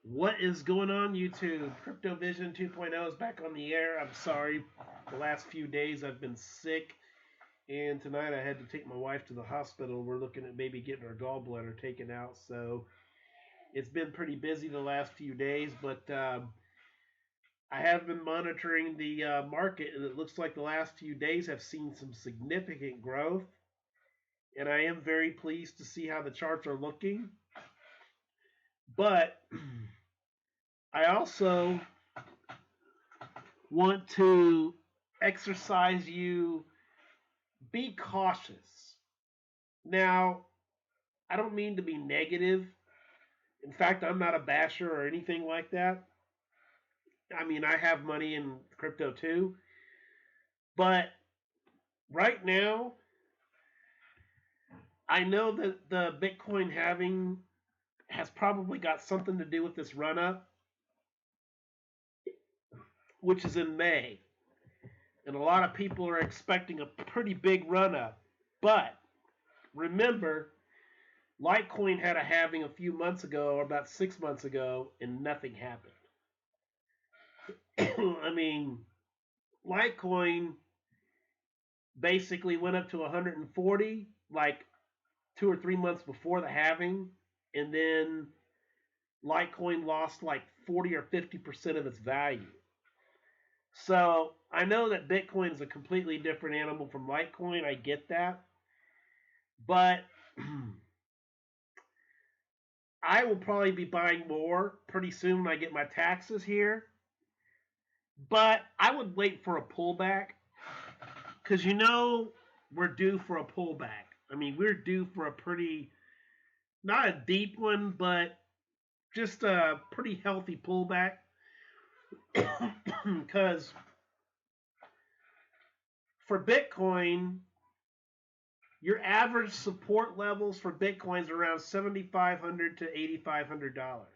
What is going on, YouTube? CryptoVision 2.0 is back on the air. I'm sorry, the last few days I've been sick, and tonight I had to take my wife to the hospital. We're looking at maybe getting her gallbladder taken out, so it's been pretty busy the last few days, but I have been monitoring the market, and it looks like the last few days have seen some significant growth, and I am very pleased to see how the charts are looking. But I also want to exercise you be cautious. Now, I don't mean to be negative. In fact, I'm not a basher or anything like that. I mean, I have money in crypto too. But right now, I know that the Bitcoin halving has probably got something to do with this run up, which is in May. And a lot of people are expecting a pretty big run up. But remember, Litecoin had a halving a few months ago, or about 6 months ago, and nothing happened. I mean, Litecoin basically went up to 140 like 2 or 3 months before the halving, and then Litecoin lost like 40 or 50% of its value. So I know that Bitcoin is a completely different animal from Litecoin. I get that. But I will probably be buying more pretty soon when I get my taxes here. But I would wait for a pullback because we're due for a pullback. I mean, we're due for a pretty, not a deep one, but just a pretty healthy pullback. Because for Bitcoin, your average support levels for Bitcoin is around $7,500 to $8,500.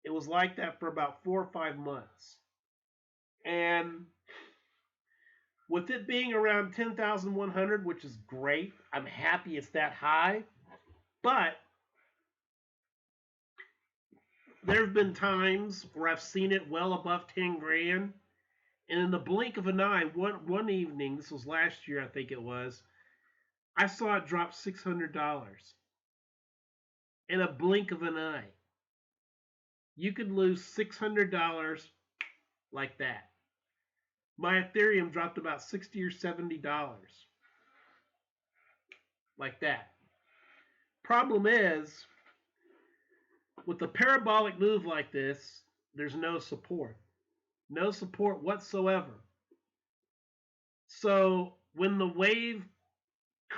It was like that for about 4 or 5 months. And with it being around 10,100, which is great, I'm happy it's that high. But there have been times where I've seen it well above 10 grand. And in the blink of an eye, one evening, this was last year, I think it was, I saw it drop $600 in a blink of an eye. You could lose $600 like that. My Ethereum dropped about $60 or $70 like that. Problem is, with a parabolic move like this, there's no support. No support whatsoever. So when the wave,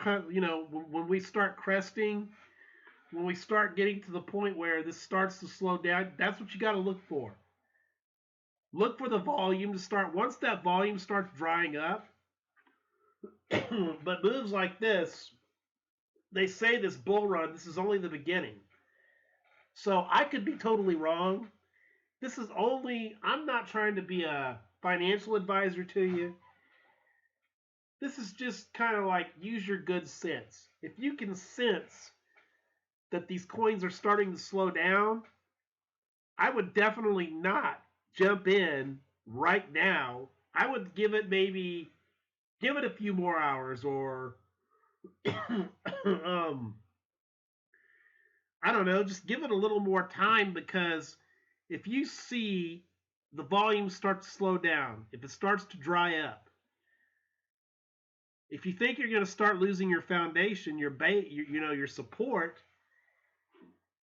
when we start cresting, when we start getting to the point where this starts to slow down, that's what you got to look for. Look for the volume to start. Once that volume starts drying up, but moves like this, they say this bull run, this is only the beginning. So I could be totally wrong. I'm not trying to be a financial advisor to you. This is just kind of like use your good sense. If you can sense that these coins are starting to slow down, I would definitely not jump in right now. I would give it a few more hours or I don't know, just give it a little more time because if you see the volume start to slow down, if it starts to dry up, if you think you're going to start losing your foundation, your support,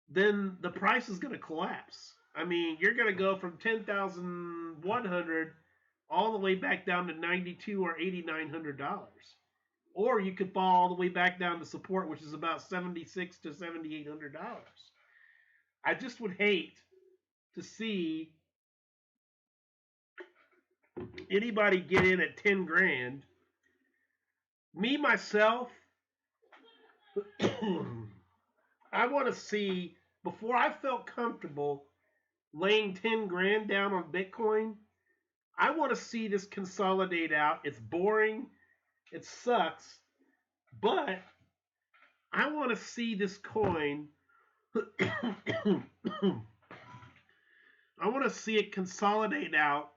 then the price is going to collapse. I mean, you're going to go from 10,100 all the way back down to 92 or $8,900. Or you could fall all the way back down to support, which is about $7,600 to $7,800. I just would hate to see anybody get in at 10 grand. Me myself, I want to see before I felt comfortable laying 10 grand down on Bitcoin. I want to see this consolidate out. It's boring. It sucks. But I want to see this coin I want to see it consolidate out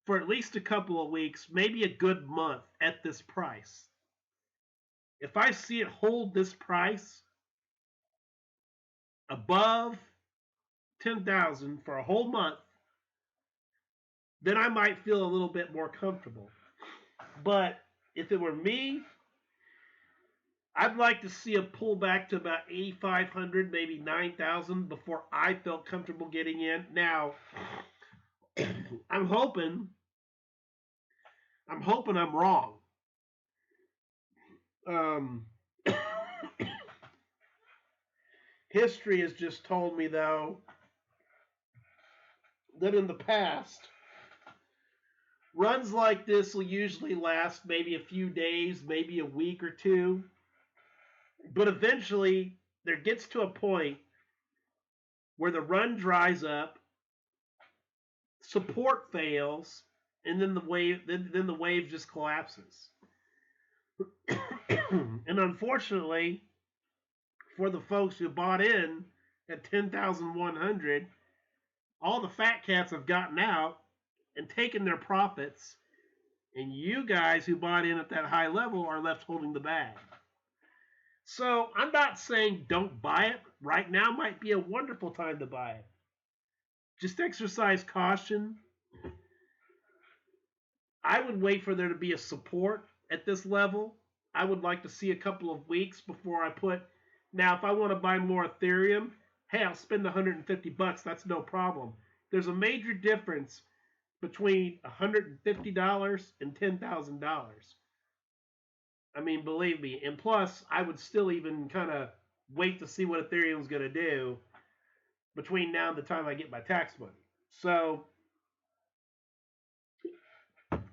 for at least a couple of weeks, maybe a good month at this price. If I see it hold this price above 10,000 for a whole month, then I might feel a little bit more comfortable. But if it were me, I'd like to see a pullback to about 8,500, maybe 9,000 before I felt comfortable getting in. Now, I'm hoping I'm wrong. Um, history has just told me though that in the past, runs like this will usually last maybe a few days, maybe a week or two, but eventually there gets to a point where the run dries up, support fails, and then the wave just collapses. And unfortunately, for the folks who bought in at 10,100, all the fat cats have gotten out and taken their profits, and you guys who bought in at that high level are left holding the bag. So I'm not saying don't buy it. Right now might be a wonderful time to buy it. Just exercise caution. I would wait for there to be a support at this level. I would like to see a couple of weeks before I put. Now, if I want to buy more Ethereum, hey, I'll spend $150. That's no problem. There's a major difference between $150 and $10,000. I mean, believe me. And plus, I would still even kind of wait to see what Ethereum's going to do between now and the time I get my tax money. So,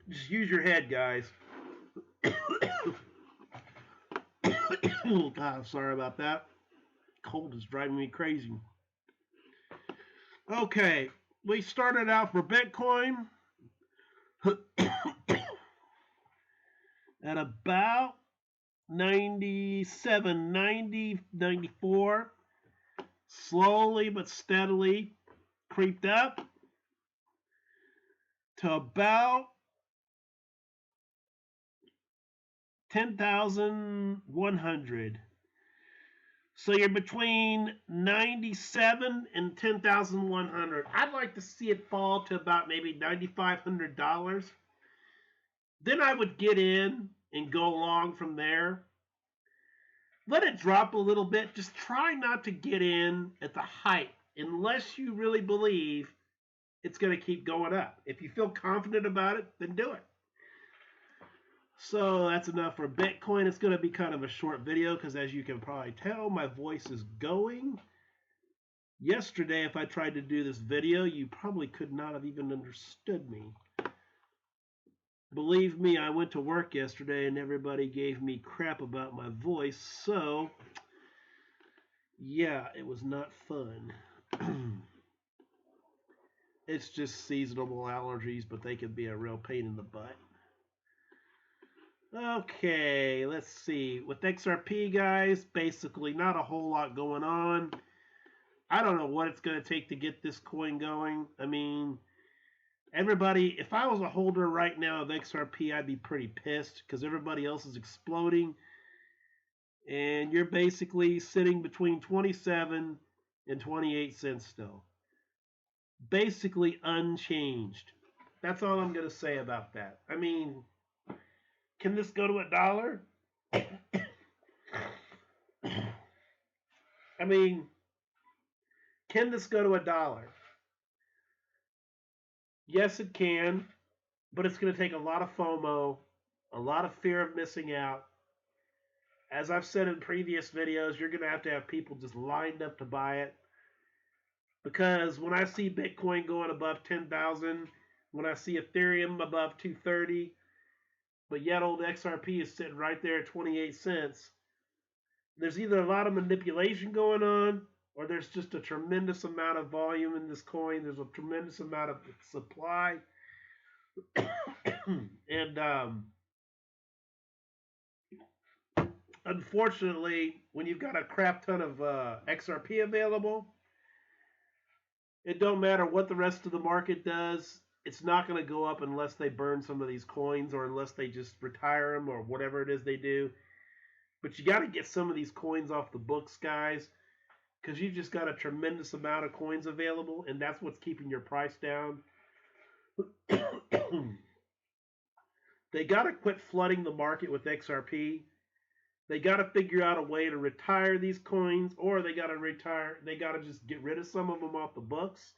just use your head, guys. God, sorry about that. Cold is driving me crazy. Okay, we started out for Bitcoin at about 97, 90, 94. Slowly but steadily creeped up to about 10,100. So you're between 97 and 10,100. I'd like to see it fall to about maybe $9,500. Then I would get in and go along from there. Let it drop a little bit. Just try not to get in at the height unless you really believe it's going to keep going up. If you feel confident about it, then do it. So that's enough for Bitcoin. It's going to be kind of a short video because, as you can probably tell, my voice is going. Yesterday, if I tried to do this video, you probably could not have even understood me. Believe me, I went to work yesterday and everybody gave me crap about my voice. So, yeah, it was not fun. It's just seasonal allergies, but they can be a real pain in the butt. Okay, let's see. With XRP, guys, basically not a whole lot going on. I don't know what it's going to take to get this coin going. I mean, everybody, if I was a holder right now of XRP, I'd be pretty pissed because everybody else is exploding. And you're basically sitting between 27 and 28 cents still. Basically unchanged. That's all I'm going to say about that. I mean, can this go to $1? I mean, can this go to $1? Yes, it can, but it's going to take a lot of FOMO, a lot of fear of missing out. As I've said in previous videos, you're going to have people just lined up to buy it. Because when I see Bitcoin going above 10,000, when I see Ethereum above 230, but yet old XRP is sitting right there at 28 cents, there's either a lot of manipulation going on, or there's just a tremendous amount of volume in this coin. There's a tremendous amount of supply. And unfortunately, when you've got a crap ton of XRP available, It don't matter what the rest of the market does. It's not going to go up unless they burn some of these coins or unless they just retire them or whatever it is they do. But you got to get some of these coins off the books, guys, because you've just got a tremendous amount of coins available, and that's what's keeping your price down. They got to quit flooding the market with XRP. They got to figure out a way to retire these coins, or they got to just get rid of some of them off the books,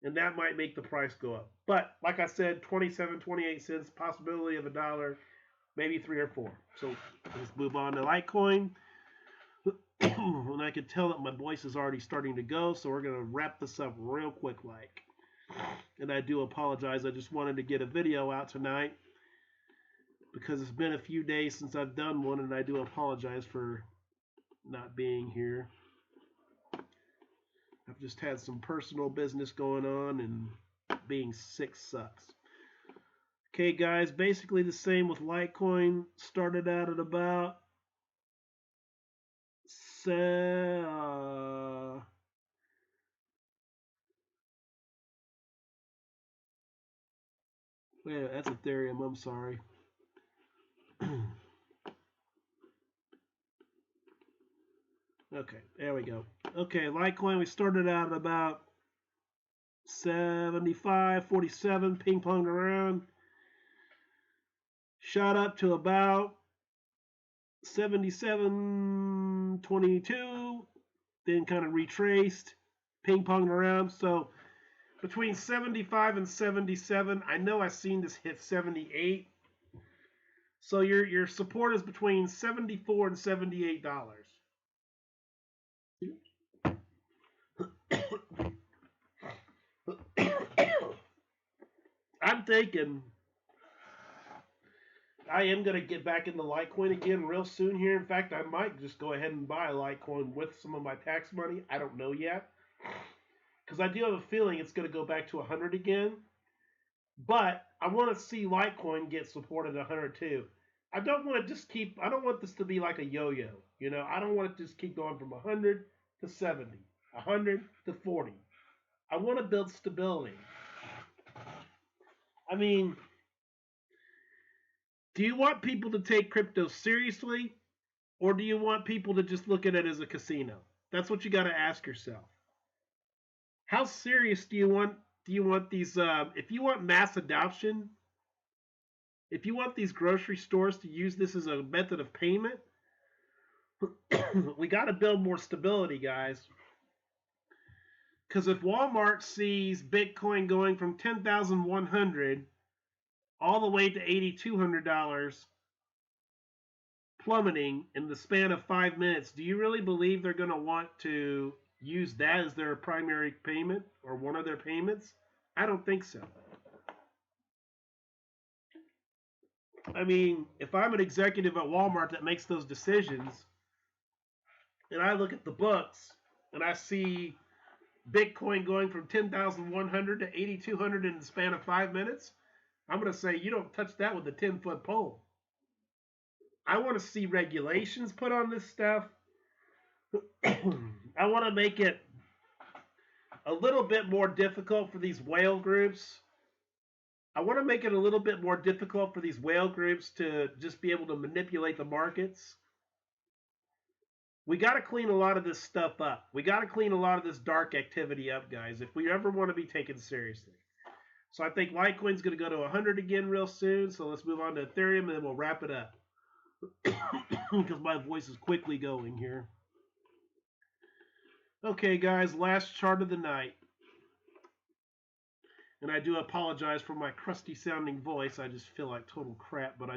and that might make the price go up. But like I said, 27, 28 cents, possibility of $1, maybe 3 or 4. So let's move on to Litecoin. And I can tell that my voice is already starting to go, so we're going to wrap this up real quick like. And I do apologize. I just wanted to get a video out tonight because it's been a few days since I've done one, and I do apologize for not being here. I've just had some personal business going on, and being sick sucks. Okay, guys, basically the same with Litecoin. Started out at about wait, that's Ethereum. I'm sorry. Okay, there we go. Okay, Litecoin, we started out at about 75, 47, ping-ponged around. Shot up to about 77.22, then kind of retraced, ping-ponged around. So between 75 and 77, I know I've seen this hit 78. So your support is between $74 and $78. I'm thinking I am going to get back into Litecoin again real soon here. In fact, I might just go ahead and buy a Litecoin with some of my tax money. I don't know yet. Because I do have a feeling it's going to go back to 100 again. But I want to see Litecoin get supported at 100 too. I don't want this to be like a yo-yo. You know, I don't want it to just keep going from 100 to 70, 100 to 40. I want to build stability. I mean, do you want people to take crypto seriously, or do you want people to just look at it as a casino? That's what you got to ask yourself. How serious do you want these? If you want mass adoption, if you want these grocery stores to use this as a method of payment, we got to build more stability, guys. Because if Walmart sees Bitcoin going from $10,100 all the way to $8,200 plummeting in the span of 5 minutes, do you really believe they're going to want to use that as their primary payment or one of their payments? I don't think so. I mean, if I'm an executive at Walmart that makes those decisions, and I look at the books and I see Bitcoin going from 10,100 to 8,200 in the span of 5 minutes, I'm going to say you don't touch that with a 10-foot pole. I want to see regulations put on this stuff. I want to make it a little bit more difficult for these whale groups. I want to make it a little bit more difficult for these whale groups to just be able to manipulate the markets. We got to clean a lot of this stuff up. We got to clean a lot of this dark activity up, guys, if we ever want to be taken seriously. So I think Litecoin's going to go to 100 again real soon. So let's move on to Ethereum, and then we'll wrap it up. Because my voice is quickly going here. Okay, guys, last chart of the night. And I do apologize for my crusty sounding voice. I just feel like total crap, but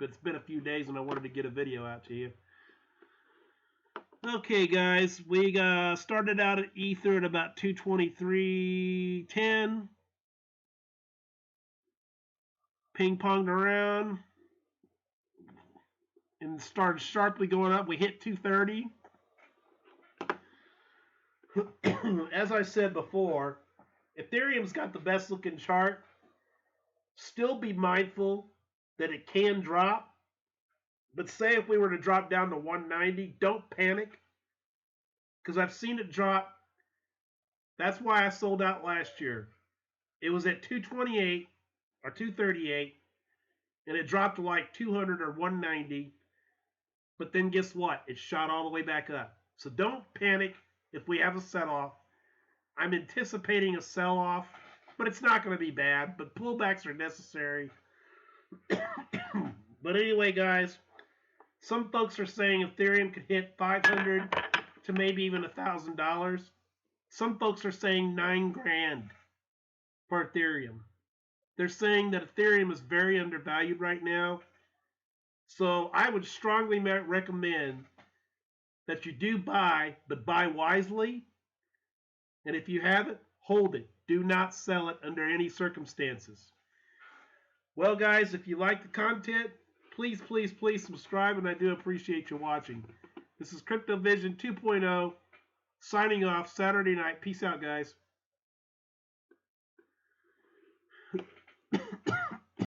it's been a few days and I wanted to get a video out to you. Okay, guys, we started out at Ether at about 223.10. Ping-ponged around and started sharply going up. We hit 230. As I said before, Ethereum's got the best looking chart. Still be mindful that it can drop. But say if we were to drop down to 190, don't panic. Because I've seen it drop That's why I sold out last year. It was at 228 or 238, and it dropped to like 200 or 190. But then guess what? It shot all the way back up. So don't panic if we have a set off. I'm anticipating a sell off, but it's not going to be bad. But pullbacks are necessary. But anyway, guys, some folks are saying Ethereum could hit 500 to maybe even $1,000. Some folks are saying 9 grand for Ethereum. They're saying that Ethereum is very undervalued right now. So I would strongly recommend that you do buy, but buy wisely. And if you have it, hold it. Do not sell it under any circumstances. Well, guys, if you like the content, please, please, please subscribe, and I do appreciate you watching. This is CryptoVision 2.0, signing off Saturday night. Peace out, guys.